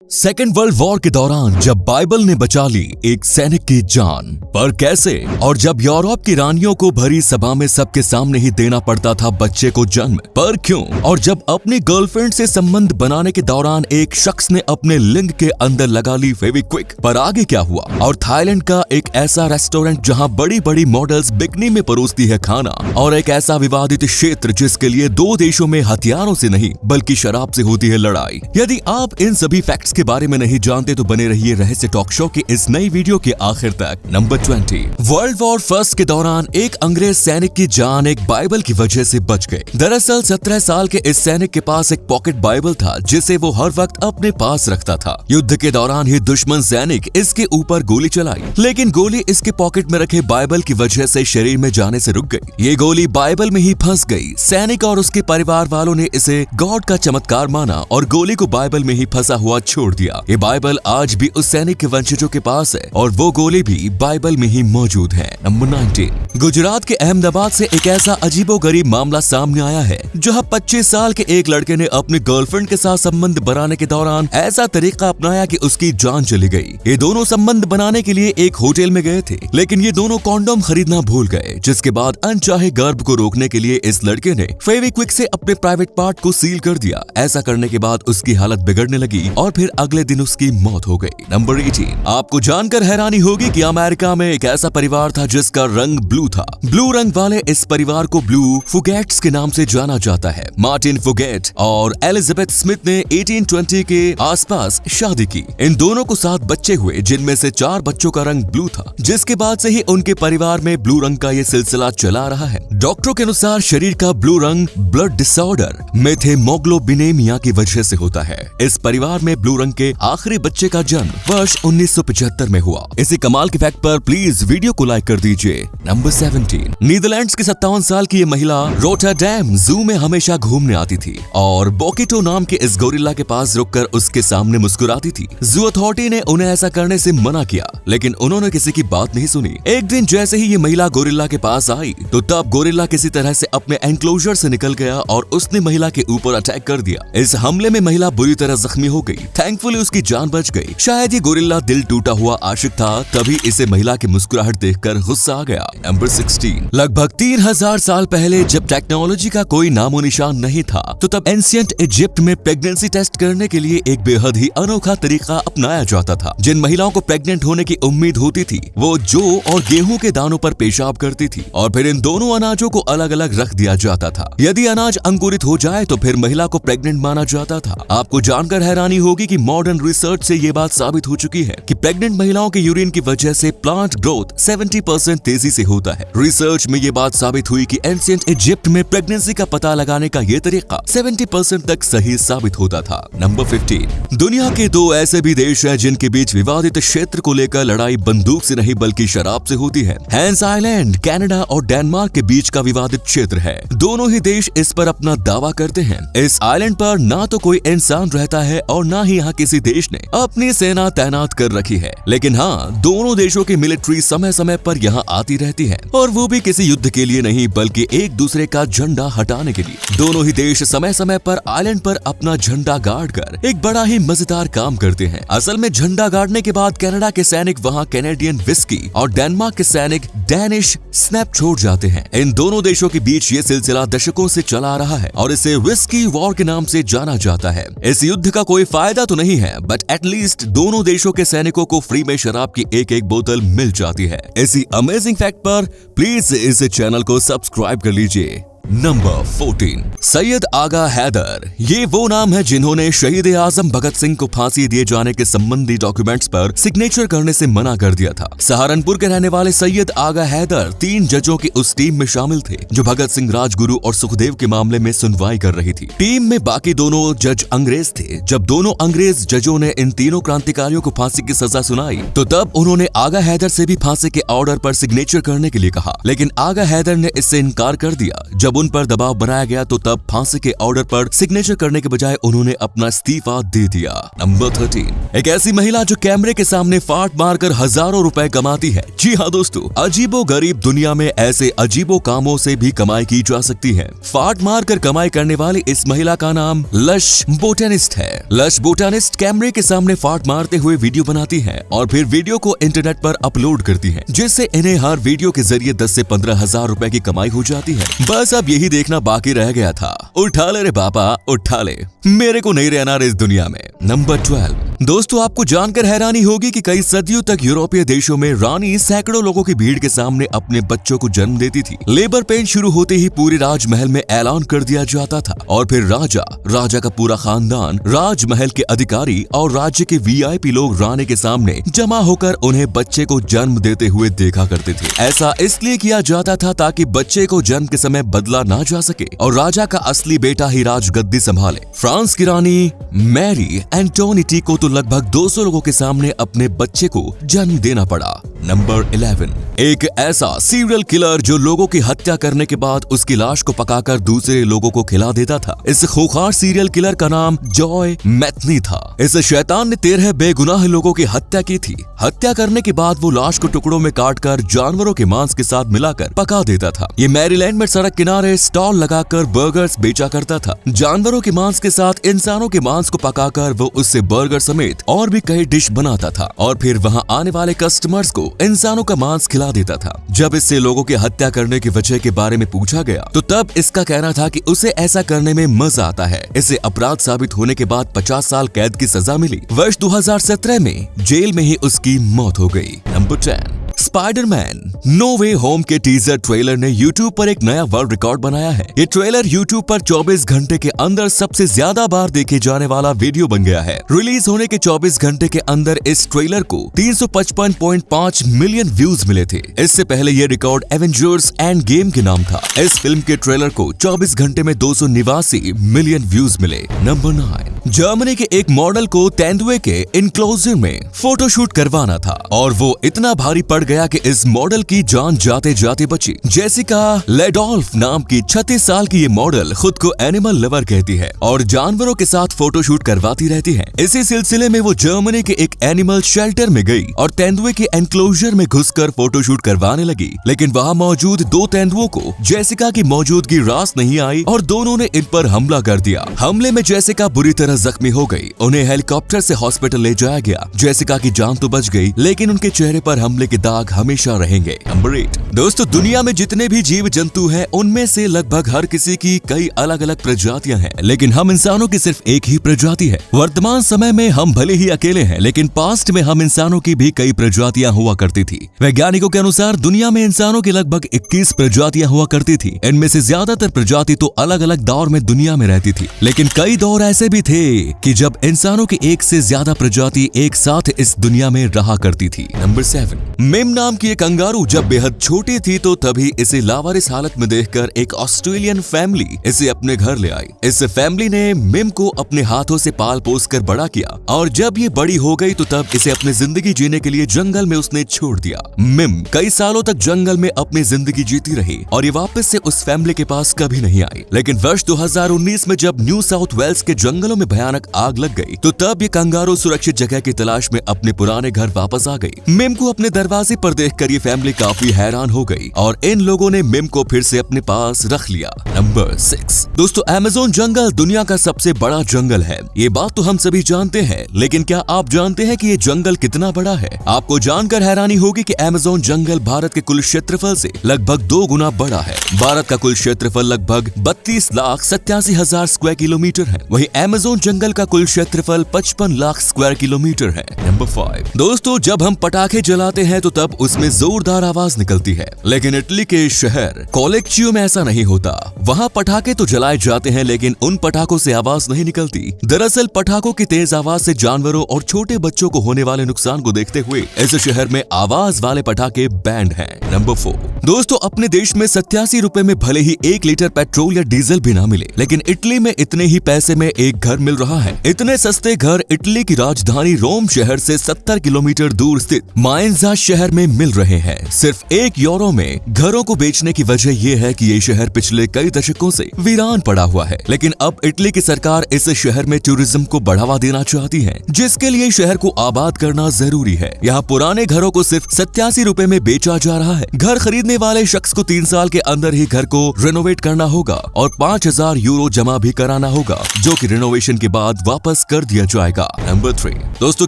Second world war के दौरान जब बाइबल ने बचा ली एक सैनिक की जान, पर कैसे? और जब यूरोप की रानियों को भरी सभा में सबके सामने ही देना पड़ता था बच्चे को जन्म, पर क्यों? और जब अपनी गर्लफ्रेंड से संबंध बनाने के दौरान एक शख्स ने अपने लिंग के अंदर लगा ली फेविक्विक, पर आगे क्या हुआ? और थाईलैंड का एक ऐसा रेस्टोरेंट जहां बड़ी बड़ी मॉडल्स बिकनी में परोसती है खाना, और एक ऐसा विवादित क्षेत्र जिसके लिए दो देशों में हथियारों से नहीं बल्कि शराब से होती है लड़ाई। यदि आप इन सभी फैक्ट्स के बारे में नहीं जानते तो बने रहिए रहस्य टॉक शो के इस नई वीडियो के आखिर तक। नंबर 20। वर्ल्ड वॉर फर्स्ट के दौरान एक अंग्रेज सैनिक की जान एक बाइबल की वजह से बच गई। दरअसल 17 साल के इस सैनिक के पास एक पॉकेट बाइबल था जिसे वो हर वक्त अपने पास रखता था। युद्ध के दौरान ही दुश्मन सैनिक इसके ऊपर गोली चलाई, लेकिन गोली इसके पॉकेट में रखे बाइबल की वजह से शरीर में जाने से रुक गई। ये गोली बाइबल में ही फंस गई। सैनिक और उसके परिवार वालों ने इसे गॉड का चमत्कार माना और गोली को बाइबल में ही फंसा हुआ छोड़ दिया। ये बाइबल आज भी उस सैनिक के वंशजों के पास है और वो गोली भी बाइबल में ही मौजूद है। नंबर 19। गुजरात के अहमदाबाद से एक ऐसा अजीबोगरीब मामला सामने आया है जहां 25 साल के एक लड़के ने अपनी गर्लफ्रेंड के साथ संबंध बनाने के दौरान ऐसा तरीका अपनाया कि उसकी जान चली गई। ये दोनों संबंध बनाने के लिए एक होटल में गए थे, लेकिन ये दोनों कॉन्डोम खरीदना भूल गए, जिसके बाद अनचाहे गर्भ को रोकने के लिए इस लड़के ने फेविक्विक से अपने प्राइवेट पार्ट को सील कर दिया। ऐसा करने के बाद उसकी हालत बिगड़ने लगी और फिर अगले दिन उसकी मौत हो गई। नंबर 18। आपको जानकर हैरानी होगी कि अमेरिका में एक ऐसा परिवार था जिसका रंग ब्लू था। ब्लू रंग वाले इस परिवार को ब्लू फुगेट्स के नाम से जाना जाता है। मार्टिन फुगेट और एलिजाबेथ स्मिथ ने 1820 के आसपास शादी की। इन दोनों को 7 बच्चे हुए, जिनमें से 4 बच्चों का रंग ब्लू था, जिसके बाद से ही उनके परिवार में ब्लू रंग का ये सिलसिला चला रहा है। डॉक्टरों के अनुसार शरीर का ब्लू रंग ब्लड डिसऑर्डर मेथेमोग्लोबिनेमिया की वजह से होता है। इस परिवार में ब्लू रंग के आखिरी बच्चे का जन्म वर्ष 1975 में हुआ। इसी कमाल के फैक्ट पर प्लीज वीडियो को लाइक कर दीजिए। नंबर 17। नीदरलैंड्स की 57 साल की ये महिला रोटरडैम जू में हमेशा घूमने आती थी और बोकिटो नाम के इस गोरिल्ला के पास रुककर उसके सामने मुस्कुराती थी। जू अथॉरिटी ने उन्हें ऐसा करने से मना किया, लेकिन उन्होंने किसी की बात नहीं सुनी। एक दिन जैसे ही ये महिला गोरिल्ला के पास आई तो तब गोरिल्ला किसी तरह से अपने एनक्लोजर से निकल गया और उसने महिला के ऊपर अटैक कर दिया। इस हमले में महिला बुरी तरह जख्मी हो गई। थैंकफुली उसकी जान बच गई। शायद ये गोरिल्ला दिल टूटा हुआ आशिक था, तभी इसे महिला की मुस्कुराहट देखकर गुस्सा आ गया। नंबर 16। लगभग 3000 साल पहले जब टेक्नोलॉजी का कोई नामो निशान नहीं था, तो तब एंशिएंट इजिप्ट में प्रेगनेंसी टेस्ट करने के लिए एक बेहद ही अनोखा तरीका अपनाया जाता था। जिन महिलाओं को प्रेग्नेंट होने की उम्मीद होती थी वो जौ और गेहूं के दानों पर पेशाब करती थी और फिर इन दोनों अनाजों को अलग अलग रख दिया जाता था। यदि अनाज अंकुरित हो जाए तो फिर महिला को प्रेग्नेंट माना जाता था। आपको जानकर हैरानी होगी कि मॉडर्न रिसर्च से ये बात साबित हो चुकी है कि प्रेग्नेंट महिलाओं के यूरिन की वजह से प्लांट ग्रोथ 70% तेजी से होता है। रिसर्च में ये बात साबित हुई कि एंशिएंट इजिप्ट में प्रेगनेंसी का पता लगाने का ये तरीका 70% तक सही साबित होता था। नंबर 15। दुनिया के 2 ऐसे भी देश हैं जिनके बीच विवादित क्षेत्र को लेकर लड़ाई बंदूक से नहीं बल्कि शराब से होती है। हैंस आइलैंड कनाडा और डेनमार्क के बीच का विवादित क्षेत्र है। दोनों ही देश इस पर अपना दावा करते हैं। इस आइलैंड पर ना तो कोई इंसान रहता है और ना ही यहाँ किसी देश ने अपनी सेना तैनात कर रखी है, लेकिन हाँ, दोनों देशों की मिलिट्री समय समय पर यहाँ आती रहती है और वो भी किसी युद्ध के लिए नहीं बल्कि एक दूसरे का झंडा हटाने के लिए। दोनों ही देश समय समय पर आइलैंड पर अपना झंडा गाड़ कर एक बड़ा ही मजेदार काम करते हैं। असल में झंडा गाड़ने के बाद कनाडा के सैनिक वहाँ कैनेडियन विस्की और डेनमार्क के सैनिक डैनिश स्नैप छोड़ जाते हैं। इन दोनों देशों के बीच ये सिलसिला दशकों से चला आ रहा है और इसे विस्की वॉर के नाम से जाना जाता है। इस युद्ध का कोई फायदा तो नहीं है, बट एटलीस्ट दोनों देशों के सैनिकों को फ्री में शराब की एक बोतल मिल जाती है। इसी अमेजिंग फैक्ट पर प्लीज इस चैनल को सब्सक्राइब कर लीजिए। नंबर 14। सैयद आगा हैदर। ये वो नाम है जिन्होंने शहीद आजम भगत सिंह को फांसी दिए जाने के संबंधी डॉक्यूमेंट्स पर सिग्नेचर करने से मना कर दिया था। सहारनपुर के रहने वाले सैयद आगा हैदर 3 जजों की उस टीम में शामिल थे जो भगत सिंह, राजगुरु और सुखदेव के मामले में सुनवाई कर रही थी। टीम में बाकी दोनों जज अंग्रेज थे। जब दोनों अंग्रेज जजों ने इन तीनों क्रांतिकारियों को फांसी की सजा सुनाई तो तब उन्होंने आगा हैदर से भी फांसी के ऑर्डर पर सिग्नेचर करने के लिए कहा, लेकिन आगा हैदर ने इससे इनकार कर दिया। जब जब उन पर दबाव बनाया गया तो तब फांसी के ऑर्डर पर सिग्नेचर करने के बजाय उन्होंने अपना इस्तीफा दे दिया। नंबर 13, एक ऐसी महिला जो कैमरे के सामने फाट मारकर हजारों रुपए कमाती है। जी हाँ दोस्तों, अजीबो गरीब दुनिया में ऐसे अजीबो कामों से भी कमाई की जा सकती है। फाट मारकर कमाई करने वाली इस महिला का नाम लश बोटेनिस्ट है। लश बोटेनिस्ट कैमरे के सामने फाट मारते हुए वीडियो बनाती है और फिर वीडियो को इंटरनेट पर अपलोड करती है, जिससे इन्हें हर वीडियो के जरिए 10 से 15 हजार रुपए की कमाई हो जाती है। बस अब यही देखना बाकी रह गया था। उठा ले रे बाबा उठा ले, मेरे को नहीं रहना इस दुनिया में। नंबर 12, दोस्तों आपको जानकर हैरानी होगी कि कई सदियों तक यूरोपीय देशों में रानी सैकड़ों लोगों की भीड़ के सामने अपने बच्चों को जन्म देती थी। लेबर पेन शुरू होते ही पूरे राजमहल में ऐलान कर दिया जाता था और फिर राजा का पूरा खानदान, राजमहल के अधिकारी और राज्य के वीआईपी लोग रानी के सामने जमा होकर उन्हें बच्चे को जन्म देते हुए देखा करते थे। ऐसा इसलिए किया जाता था ताकि बच्चे को जन्म के समय बदला ना जा सके और राजा का असली बेटा ही राजगद्दी संभाले। फ्रांस की रानी मैरी एंटोनिटी को तो लगभग 200 लोगों के सामने अपने बच्चे को जन्म देना पड़ा। नंबर 11, एक ऐसा सीरियल किलर जो लोगों की हत्या करने के बाद उसकी लाश को पकाकर दूसरे लोगों को खिला देता था। इस खूंखार सीरियल किलर का नाम जॉय मैथनी था। इस शैतान ने 13 बेगुनाह लोगों की हत्या की थी। हत्या करने के बाद वो लाश को टुकड़ों में काटकर जानवरों के मांस के साथ मिलाकर पका देता था। ये मैरीलैंड में सड़क किनारे स्टॉल लगाकर बर्गर्स बेचा करता था। जानवरों के मांस के साथ इंसानों के मांस को पकाकर वो उससे बर्गर समेत और भी कई डिश बनाता था और फिर वहाँ आने वाले कस्टमर्स को इंसानों का मांस खिला देता था। जब इससे लोगों की हत्या करने की वजह के बारे में पूछा गया तो तब इसका कहना था कि उसे ऐसा करने में मजा आता है। इसे अपराध साबित होने के बाद 50 साल कैद की सजा मिली। वर्ष 2017 में जेल में ही उसकी मौत हो गई। नंबर 10, स्पाइडरमैन नो वे होम के टीजर ट्रेलर ने YouTube पर एक नया वर्ल्ड रिकॉर्ड बनाया है। ये ट्रेलर YouTube पर 24 घंटे के अंदर सबसे ज्यादा बार देखे जाने वाला वीडियो बन गया है। रिलीज होने के 24 घंटे के अंदर इस ट्रेलर को 355.5 मिलियन व्यूज मिले थे। इससे पहले ये रिकॉर्ड एवेंजर्स एंड गेम के नाम था। इस फिल्म के ट्रेलर को 24 घंटे में 289 मिलियन व्यूज मिले। नंबर 9, जर्मनी के एक मॉडल को तेंदुए के इनक्लोजर में फोटोशूट करवाना था और वो इतना भारी पड़ गया कि इस मॉडल की जान जाते जाते बची। जेसिका लेडोल्फ नाम की 36 साल की ये मॉडल खुद को एनिमल लवर कहती है और जानवरों के साथ फोटोशूट करवाती रहती है। इसी सिलसिले में वो जर्मनी के एक एनिमल शेल्टर में गई और तेंदुए के एनक्लोजर में घुसकर फोटोशूट करवाने लगी। लेकिन वहाँ मौजूद 2 तेंदुओं को जेसिका की मौजूदगी रास नहीं आई और दोनों ने इन पर हमला कर दिया। हमले में जेसिका बुरी तरह जख्मी हो गई। उन्हें हेलीकॉप्टर से हॉस्पिटल ले जाया गया। जेसिका की जान तो बच गई लेकिन उनके चेहरे पर हमले के दाग हमेशा रहेंगे। नंबर 8, दोस्तों दुनिया में जितने भी जीव जंतु हैं उनमें से लगभग हर किसी की कई अलग अलग प्रजातियां हैं, लेकिन हम इंसानों की सिर्फ एक ही प्रजाति है। वर्तमान समय में हम भले ही अकेले हैं लेकिन पास्ट में हम इंसानों की भी कई प्रजातियां हुआ करती थी। वैज्ञानिकों के अनुसार दुनिया में इंसानों की लगभग 21 प्रजातियां हुआ करती थी। इनमें से ज्यादातर प्रजाति तो अलग अलग दौर में दुनिया में रहती थी, लेकिन कई दौर ऐसे भी थे कि जब इंसानों की एक से ज्यादा प्रजाति एक साथ इस दुनिया में रहा करती थी। नंबर 7, मिम नाम की एक कंगारू जब बेहद छोटी थी तो तभी इसे लावारिस हालत में देखकर एक ऑस्ट्रेलियन फैमिली इसे अपने घर ले आई। इस फैमिली ने मिम को अपने हाथों से पाल पोस कर बड़ा किया और जब ये बड़ी हो गई तो तब इसे अपनी जिंदगी जीने के लिए जंगल में उसने छोड़ दिया। मिम कई सालों तक जंगल में अपनी जिंदगी जीती रही और ये वापस से उस फैमिली के पास कभी नहीं आई। लेकिन वर्ष 2019 में जब न्यू साउथ वेल्स के जंगलों में भयानक आग लग गई तो तब ये कंगारू सुरक्षित जगह की तलाश में अपने पुराने घर वापस आ गई। मिम को अपने दरवाजे पर देखकर ये फैमिली काफी हैरान हो गई और इन लोगों ने मिम को फिर से अपने पास रख लिया। नंबर 6, दोस्तों अमेज़न जंगल दुनिया का सबसे बड़ा जंगल है। ये बात तो हम सभी जानते हैं, लेकिन क्या आप जानते हैं कि ये जंगल कितना बड़ा है? आपको जानकर हैरानी होगी कि अमेज़न जंगल भारत के कुल क्षेत्रफल से लगभग 2 गुना बड़ा है। भारत का कुल क्षेत्रफल लगभग 32,87,000 स्क्वायर किलोमीटर है। वहीं अमेज़न जंगल का कुल क्षेत्रफल 55 लाख स्क्वायर किलोमीटर है। नंबर 5, दोस्तों जब हम पटाखे जलाते हैं तो तब उसमें जोरदार आवाज निकलती है, लेकिन इटली के शहर कोलेक्चियो में ऐसा नहीं होता। वहाँ पटाखे तो जलाए जाते हैं लेकिन उन पटाखों से आवाज नहीं निकलती। दरअसल पटाखों की तेज आवाज से जानवरों और छोटे बच्चों को होने वाले नुकसान को देखते हुए इस शहर में आवाज वाले पटाखे बैंड हैं। नंबर 4, दोस्तों अपने देश में 87 रुपए में भले ही 1 लीटर पेट्रोल या डीजल भी ना मिले, लेकिन इटली में इतने ही पैसे में एक घर मिल रहा है। इतने सस्ते घर इटली की राजधानी रोम शहर से 70 किलोमीटर दूर स्थित माइंजा शहर में मिल रहे हैं। सिर्फ 1 यूरो में घरों को बेचने की वजह यह है कि ये शहर पिछले कई दशकों से वीरान पड़ा हुआ है, लेकिन अब इटली की सरकार इस शहर में टूरिज्म को बढ़ावा देना चाहती है, जिसके लिए शहर को आबाद करना जरूरी है। यहाँ पुराने घरों को सिर्फ 87 रुपए में बेचा जा रहा है। घर खरीदने वाले शख्स को 3 साल के अंदर ही घर को रेनोवेट करना होगा और 5000 यूरो जमा भी कराना होगा, जो कि रिनोवेशन के बाद वापस कर दिया जाएगा। नंबर 3, दोस्तों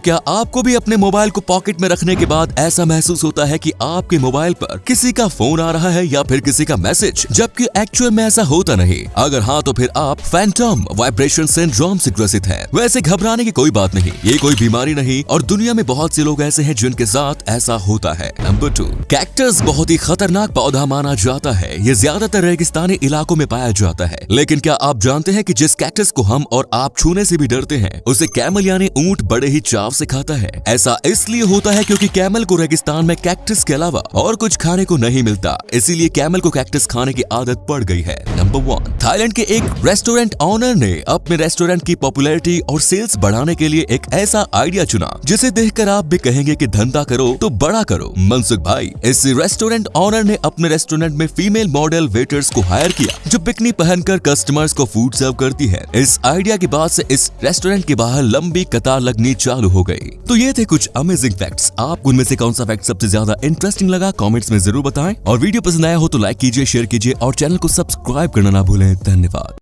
क्या आपको भी अपने मोबाइल को पॉकेट में रखने के बाद ऐसा महसूस होता है कि आपके मोबाइल पर किसी का फोन आ रहा है या फिर किसी का मैसेज, जबकि एक्चुअल में ऐसा होता नहीं? अगर हाँ तो फिर आप फैंटम वाइब्रेशन सिंड्रोम से ग्रसित हैं। वैसे घबराने की कोई बात नहीं, ये कोई बीमारी नहीं और दुनिया में बहुत से लोग ऐसे हैं जिनके साथ ऐसा होता है। नंबर 2, कैक्टस बहुत ही खतरनाक पौधा माना जाता है। ये ज्यादातर रेगिस्तानी इलाकों में पाया जाता है, लेकिन क्या आप जानते हैं कि जिस कैक्टस को हम और आप छूने से भी डरते हैं, उसे कैमल यानी ऊंट बड़े ही चाव से खाता है। ऐसा इसलिए होता है क्योंकि कैमल को रेगिस्तान में कैक्टस के अलावा और कुछ खाने को नहीं मिलता, इसीलिए कैमल को कैक्टस खाने की आदत पड़ गई है। नंबर 1, थाईलैंड के एक रेस्टोरेंट ऑनर ने अपने रेस्टोरेंट की पॉपुलैरिटी और सेल्स बढ़ाने के लिए एक ऐसा आइडिया चुना जिसे देखकर आप भी कहेंगे कि धंधा करो तो बड़ा करो। मनसुख भाई, इस रेस्टोरेंट ऑनर ने अपने रेस्टोरेंट में फीमेल मॉडल वेटर्स को हायर किया जो बिकनी पहनकर कस्टमर्स को फूड सर्व करती है। इस आइडिया के बाद से इस रेस्टोरेंट के बाहर लंबी कतार लगनी चालू हो गई। तो ये थे कुछ अमेजिंग फैक्ट्स। आपको उनमें से कौन सा फैक्ट सबसे ज्यादा इंटरेस्टिंग लगा कमेंट्स में जरूर बताएं, और वीडियो पसंद आया हो तो लाइक कीजिए, शेयर कीजिए और चैनल को सब्सक्राइब करना ना भूलें। धन्यवाद।